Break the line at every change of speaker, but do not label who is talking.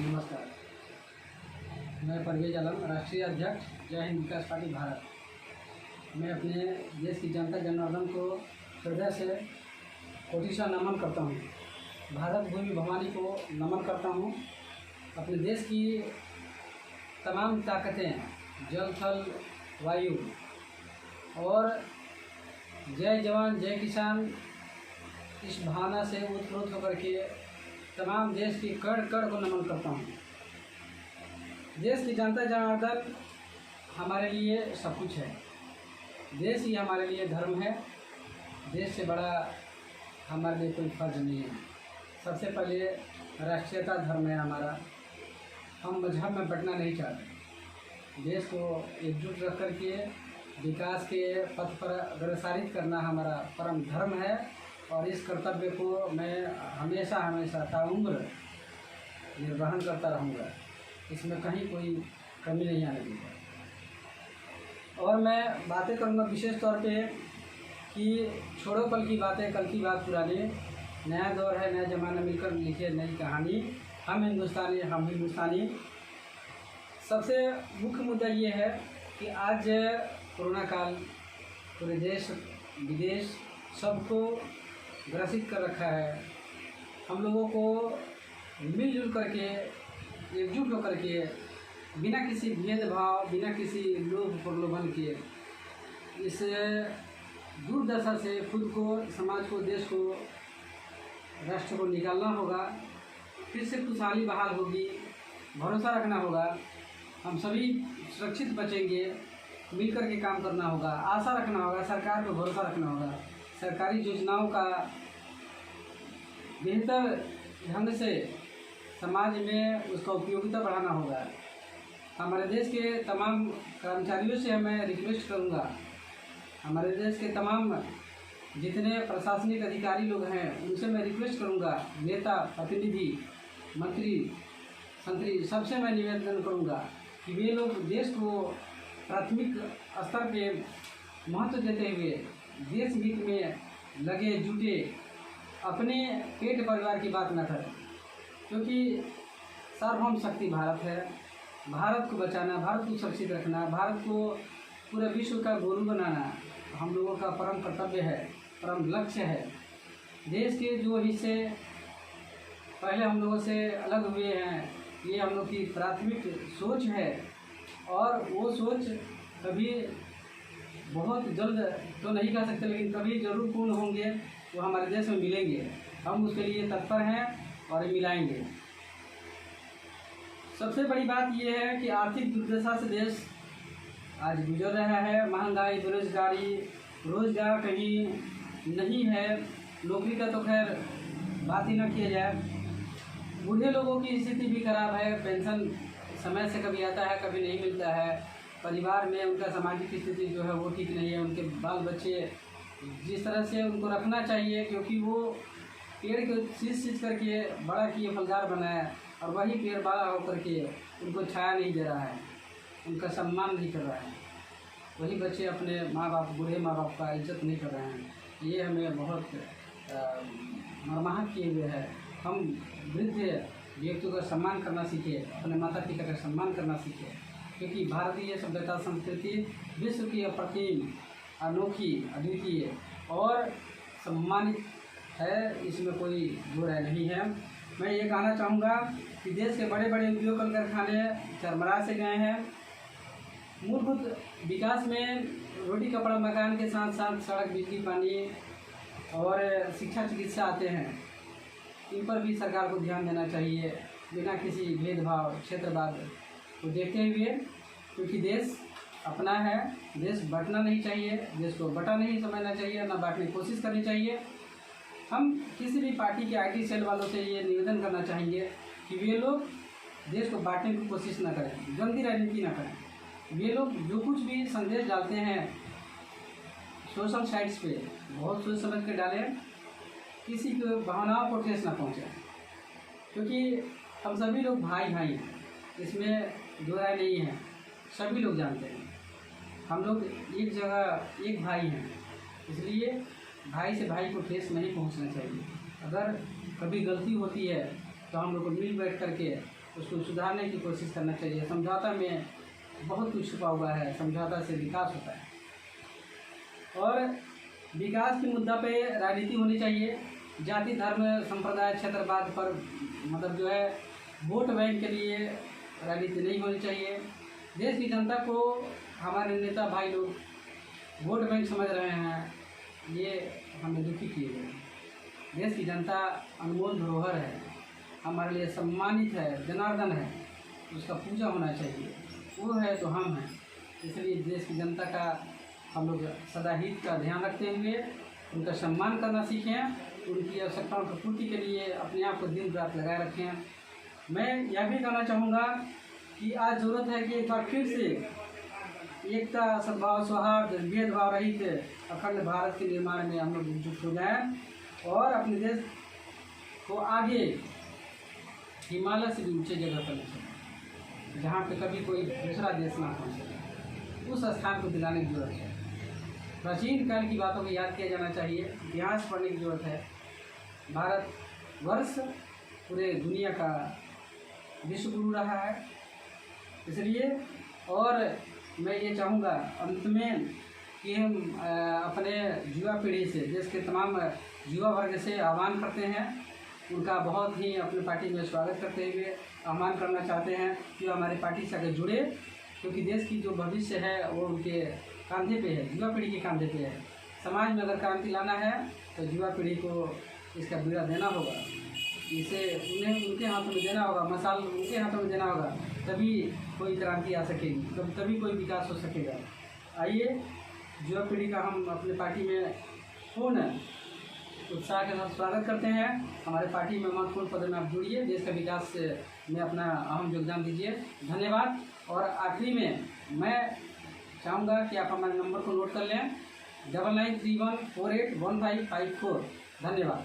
नमस्कार। मैं परवेज आलम, राष्ट्रीय अध्यक्ष जय हिंद विकास पार्टी भारत। मैं अपने देश की जनता जनार्दन को हृदय से कोटिशा नमन करता हूँ। भारत भूमि भवानी को नमन करता हूँ। अपने देश की तमाम ताकतें जल थल वायु और जय जवान जय किसान इस भावना से उत्प्रोत होकर के तमाम देश की कण कण को नमन करता हूँ। देश की जनता जनार्दन हमारे लिए सब कुछ है। देश ही हमारे लिए धर्म है। देश से बड़ा हमारे लिए कोई फर्ज नहीं है। सबसे पहले राष्ट्रीयता धर्म है हमारा। हम मजहब में बंटना नहीं चाहते। देश को एकजुट रख कर के विकास के पथ पर अग्रसारित करना हमारा परम धर्म है और इस कर्तव्य को मैं हमेशा हमेशा ताउम्र निर्वहन करता रहूँगा। इसमें कहीं कोई कमी नहीं आने दूँगा। और मैं बातें करूँगा विशेष तौर पे कि छोड़ो कल की बातें, कल की बात पुरानी। नया दौर है, नया ज़माना, मिलकर लिखे नई कहानी। हम हिंदुस्तानी, हम हिंदुस्तानी। सबसे मुख्य मुद्दा ये है कि आज कोरोना काल पूरे देश विदेश सबको ग्रसित कर रखा है। हम लोगों को मिलजुल करके एकजुट होकर के बिना किसी भेदभाव, बिना किसी लोभ प्रलोभन के इस दुर्दशा से खुद को, समाज को, देश को, राष्ट्र को निकालना होगा। फिर से खुशहाली बहाल होगी। भरोसा रखना होगा। हम सभी सुरक्षित बचेंगे। मिलकर के काम करना होगा। आशा रखना होगा। सरकार पर भरोसा रखना होगा। सरकारी योजनाओं का बेहतर ढंग से समाज में उसका उपयोगिता बढ़ाना होगा। हमारे देश के तमाम कर्मचारियों से मैं रिक्वेस्ट करूंगा, हमारे देश के तमाम जितने प्रशासनिक अधिकारी लोग हैं उनसे मैं रिक्वेस्ट करूंगा, नेता, प्रतिनिधि, मंत्री, संतरी, सबसे मैं निवेदन करूंगा कि वे लोग देश को प्राथमिक स्तर पे महत्व देते हुए देश हित में लगे जुटे, अपने पेट परिवार की बात न करें। क्योंकि सार्वभौम शक्ति भारत है। भारत को बचाना, भारत को सुरक्षित रखना, भारत को पूरे विश्व का गुरु बनाना हम लोगों का परम कर्तव्य है, परम लक्ष्य है। देश के जो हिस्से पहले हम लोगों से अलग हुए हैं, ये हम लोग की प्राथमिक सोच है और वो सोच कभी बहुत जल्द तो नहीं कह सकते, लेकिन कभी जरूर पूर्ण होंगे। वो हमारे देश में मिलेंगे। हम उसके लिए तत्पर हैं और मिलाएंगे। सबसे बड़ी बात यह है कि आर्थिक दुर्दशा से देश आज गुजर रहा है। महंगाई, बेरोजगारी, रोजगार कहीं नहीं है। नौकरी का तो खैर बात ही न किया जाए। बूढ़े लोगों की स्थिति भी खराब है। पेंशन समय से कभी आता है, कभी नहीं मिलता है। परिवार में उनका सामाजिक स्थिति जो है वो ठीक नहीं है। उनके बाल बच्चे जिस तरह से उनको रखना चाहिए, क्योंकि वो पेड़ को सींच करके बड़ा किए, फलदार बनाया, और वही पेड़ बड़ा होकर के उनको छाया नहीं दे रहा है, उनका सम्मान नहीं कर रहा है। वही बच्चे अपने माँ बाप, बूढ़े माँ बाप का इज्जत नहीं कर रहे हैं। ये हमें बहुत मर्माहत किए हुए है। हम वृद्ध व्यक्तियों का सम्मान करना सीखे, अपने माता पिता का सम्मान करना सीखे, क्योंकि भारतीय सभ्यता संस्कृति विश्व की अप्रतिम, अनोखी, अद्वितीय और सम्मानित है। इसमें कोई दो राय नहीं है। मैं ये कहना चाहूँगा कि देश के बड़े बड़े उद्योग कल कारखाने चरमरा से गए हैं। मूलभूत विकास में रोटी कपड़ा मकान के साथ साथ सड़क, बिजली, पानी और शिक्षा चिकित्सा आते हैं। इन पर भी सरकार को ध्यान देना चाहिए, बिना किसी भेदभाव, क्षेत्रवाद को देखते हुए, क्योंकि देश अपना है। देश बंटना नहीं चाहिए, देश को बटा नहीं समझना चाहिए, ना बांटने की कोशिश करनी चाहिए। हम किसी भी पार्टी के आईटी सेल वालों से ये निवेदन करना चाहेंगे कि वे लोग देश को बांटने की कोशिश न करें, गंदी राजनीति न करें। वे लोग जो कुछ भी संदेश डालते हैं सोशल साइट्स पे, बहुत सोच समझ कर डालें, किसी की भावनाओं को ठेस न पहुँचे, क्योंकि हम सभी लोग भाई भाई हैं। इसमें दो राय नहीं है। सभी लोग जानते हैं हम लोग एक जगह एक भाई हैं, इसलिए भाई से भाई को ठेस नहीं पहुंचना चाहिए। अगर कभी गलती होती है तो हम लोग को मिल बैठ करके उसको सुधारने की कोशिश करना चाहिए। समझौता में बहुत कुछ छुपा हुआ है, समझौता से विकास होता है। और विकास के मुद्दा पे राजनीति होनी चाहिए। जाति धर्म संप्रदाय क्षेत्रवाद पर मतलब जो है वोट बैंक के लिए राजनीति नहीं होनी चाहिए। देश की जनता को हमारे नेता भाई लोग वोट बैंक समझ रहे हैं, ये हमें दुखी किए गए। देश की जनता अनमोल धरोहर है, हमारे लिए सम्मानित है, जनार्दन है, उसका पूजा होना चाहिए। वो है तो हम हैं। इसलिए देश की जनता का हम लोग सदा हित का ध्यान रखते हुए उनका सम्मान करना सीखें, उनकी आवश्यकताओं की पूर्ति के लिए अपने आप को दिन रात लगाए रखें। मैं यह भी कहना चाहूँगा कि आज ज़रूरत है कि एक बार फिर से एकता, सद्भाव, सौहार्द, भेदभाव रहित अखंड भारत के निर्माण में हम लोग एकजुट हो जाएं और अपने देश को आगे हिमालय से भी ऊँचे जगह पर ले चलें, जहाँ पे कभी कोई दूसरा देश ना पहुँचे। उस स्थान को दिलाने की जरूरत है। प्राचीन काल की बातों को याद किया जाना चाहिए, इतिहास पढ़ने की जरूरत है। भारत वर्ष पूरे दुनिया का विश्व गुरु रहा है। इसलिए और मैं ये चाहूँगा अंत में कि हम अपने युवा पीढ़ी से, देश के तमाम युवा वर्ग से आह्वान करते हैं, उनका बहुत ही अपने पार्टी में स्वागत करते हुए आह्वान करना चाहते हैं कि हमारे पार्टी से आगे जुड़े, क्योंकि देश की जो भविष्य है वो उनके कंधे पे है, युवा पीढ़ी के कंधे पे है। समाज में अगर क्रांति लाना है तो युवा पीढ़ी को इसका बीड़ा देना होगा, इसे उन्हें उनके हाथों में देना होगा, मसाल उनके हाथों में देना होगा, तभी कोई क्रांति आ सकेगी, तभी कोई विकास हो सकेगा। आइए युवा पीढ़ी का हम अपने पार्टी में पूर्ण उत्साह के साथ स्वागत करते हैं। हमारे पार्टी में महत्वपूर्ण पद में आप जुड़िए, देश का विकास में अपना अहम योगदान दीजिए। धन्यवाद। और आखिरी में मैं चाहूँगा कि आप हमारे नंबर को नोट कर लें, 9931481554। धन्यवाद।